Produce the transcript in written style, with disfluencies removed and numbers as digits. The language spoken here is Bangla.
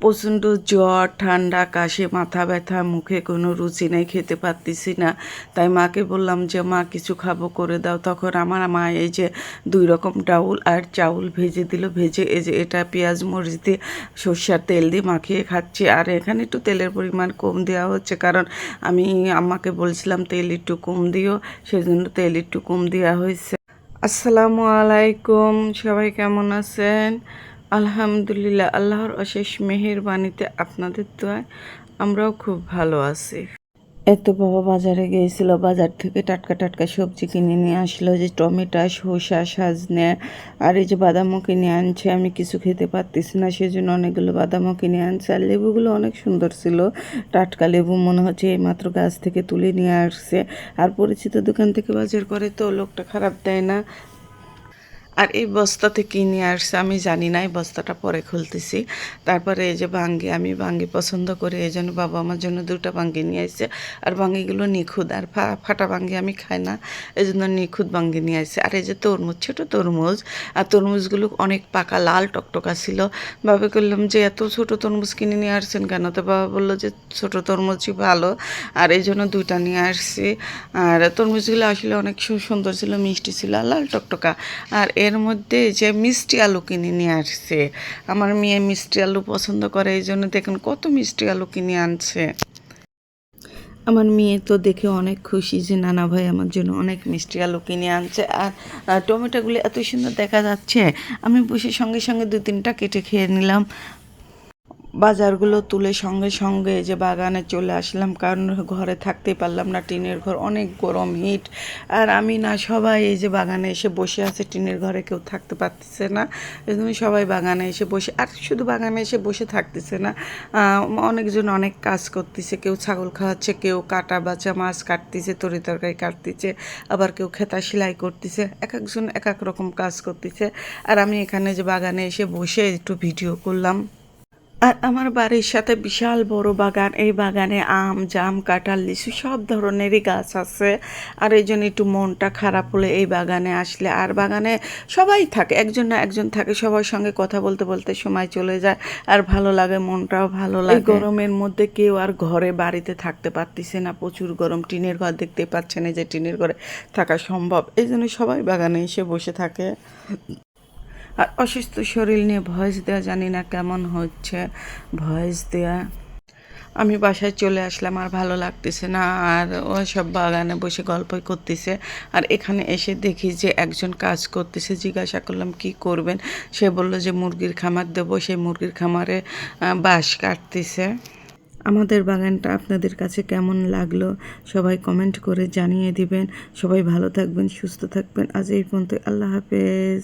প্রচণ্ড জ্বর, ঠান্ডা, কাশি, মাথা ব্যথা, মুখে কোনো রুচি নেই, খেতে পারতেছি না। তাই মাকে বললাম যে মা কিছু খাবো করে দাও। তখন আমার মা এই যে 2 রকম ডাউল আর চাউল ভেজে দিল। ভেজে এই যে এটা পেঁয়াজ মরিচ দিয়ে সর্ষার তেল দিয়ে মাখিয়ে খাচ্ছি। আর এখানে একটু তেলের পরিমাণ কম দেওয়া হচ্ছে, কারণ আমি আম্মাকে বলছিলাম তেল একটু কম দিও, সেজন্য তেল একটু কম দেওয়া হয়েছে। আসসালামু আলাইকুম, সবাই কেমন আছেন? আলহামদুলিল্লাহ, আল্লাহর অশেষ মেহেরবানিতে আপনাদের দোয়ায় আমরাও খুব ভালো আছি। এত বাবা বাজারে গিয়েছিল, বাজার থেকে টাটকা টাটকা সবজি কিনে নিয়ে আসলো, যে টমেটো, শসা, সাজনে আর এই যে বাদামও কিনে আনছে। আমি কিছু খেতে পারতেছি না, সেজন্য অনেকগুলো বাদামও কিনে আনছে। আর লেবুগুলো অনেক সুন্দর ছিল, টাটকা লেবু, মনে হচ্ছে এইমাত্র গাছ থেকে তুলে নিয়ে আসছে। আর পরিচিত দোকান থেকে বাজার করে তো লোকটা খারাপ দেয় না। আর এই বস্তাতে কী নিয়ে আসছে আমি জানি না, এই বস্তাটা পরে খুলতেছি। তারপরে এই যে ভাঙ্গি, আমি ভাঙ্গি পছন্দ করি, এই জন্য বাবা আমার জন্য 2টা ভাঙ্গি নিয়ে আসছে। আর ভাঙ্গিগুলো নিখুঁত, আর ফাটা ভাঙ্গি আমি খাই না, এই জন্য নিখুঁত ভাঙ্গি নিয়ে আসছে। আর এই যে তরমুজ, ছোটো তরমুজ, আর তরমুজগুলো অনেক পাকা, লাল টকটকা ছিল। বাবা করলাম যে এত ছোটো তরমুজ কিনে নিয়ে আসছেন কেন? তো বাবা বললো যে ছোটো তরমুজই ভালো, আর এই জন্য 2টা নিয়ে আসছি। আর তরমুজগুলো আসলে অনেক সুন্দর ছিল, মিষ্টি ছিল, আর লাল টকটকা। আর এর মধ্যে যে মিষ্টি আলু কিনে নিয়ে আসছে, আমার মেয়ে মিষ্টি আলু পছন্দ করে, এই জন্য দেখুন কত মিষ্টি আলু কিনে আনছে। আমার মেয়ে তো দেখে অনেক খুশি যে নানা ভাই আমার জন্য অনেক মিষ্টি আলু কিনে আনছে। আর টমেটোগুলো এত সুন্দর দেখা যাচ্ছে, আমি বসে সঙ্গে সঙ্গে 2-3টা কেটে খেয়ে নিলাম। বাজারগুলো তুলে সঙ্গে সঙ্গে যে বাগানে চলে আসলাম, কারণ ঘরে থাকতেই পারলাম না, টিনের ঘর, অনেক গরম, হিট। আর আমি না, সবাই এই যে বাগানে এসে বসে আছে, টিনের ঘরে কেউ থাকতে পারতেছে না, এই জন্য সবাই বাগানে এসে বসে। আর শুধু বাগানে এসে বসে থাকতেছে না, অনেকজন অনেক কাজ করতেছে, কেউ ছাগল খাওয়াচ্ছে, কেউ কাটা বাছা মাছ কাটতেছে, তরি তরকারি কাটতেছে, আবার কেউ খেতা সেলাই করতেছে, এক একজন এক এক রকম কাজ করতেছে। আর আমি এখানে যে বাগানে এসে বসে একটু ভিডিও করলাম। আর আমার বাড়ির সাথে বিশাল বড় বাগান, এই বাগানে আম, জাম, কাঁঠাল, লিচু সব ধরনেরই গাছ আছে। আর এই জন্য একটু মনটা খারাপ হলে এই বাগানে আসলে, আর বাগানে সবাই থাকে, একজন না একজন থাকে, সবার সঙ্গে কথা বলতে বলতে সময় চলে যায়, আর ভালো লাগে, মনটাও ভালো লাগে। এই গরমের মধ্যে কেউ আর ঘরে বাড়িতে থাকতে পারতেছে না, প্রচুর গরম, টিনের ঘর দেখতে পাচ্ছেন, এই যে টিনের ঘরে থাকা সম্ভব, এই জন্য সবাই বাগানে এসে বসে থাকে। আর অসুস্থ শরীর নিয়ে ভয়েস দেওয়া জানি না কেমন হচ্ছে, ভয়েস দেওয়া। আমি বাসায় চলে আসলাম, আর ভালো লাগতেছে না, আর ও সব বাগানে বসে গল্প করতেছে। আর এখানে এসে দেখি যে একজন কাজ করতেছে, জিজ্ঞাসা করলাম কি করবেন, সে বলল যে মুরগির খামার দেবো, সেই মুরগির খামারে বাঁশ কাটতেছে। আমাদের বাগানটা আপনাদের কাছে কেমন লাগলো সবাই কমেন্ট করে জানিয়ে দিবেন। সবাই ভালো থাকবেন, সুস্থ থাকবেন। আজ এই পর্যন্ত, আল্লাহ হাফেজ।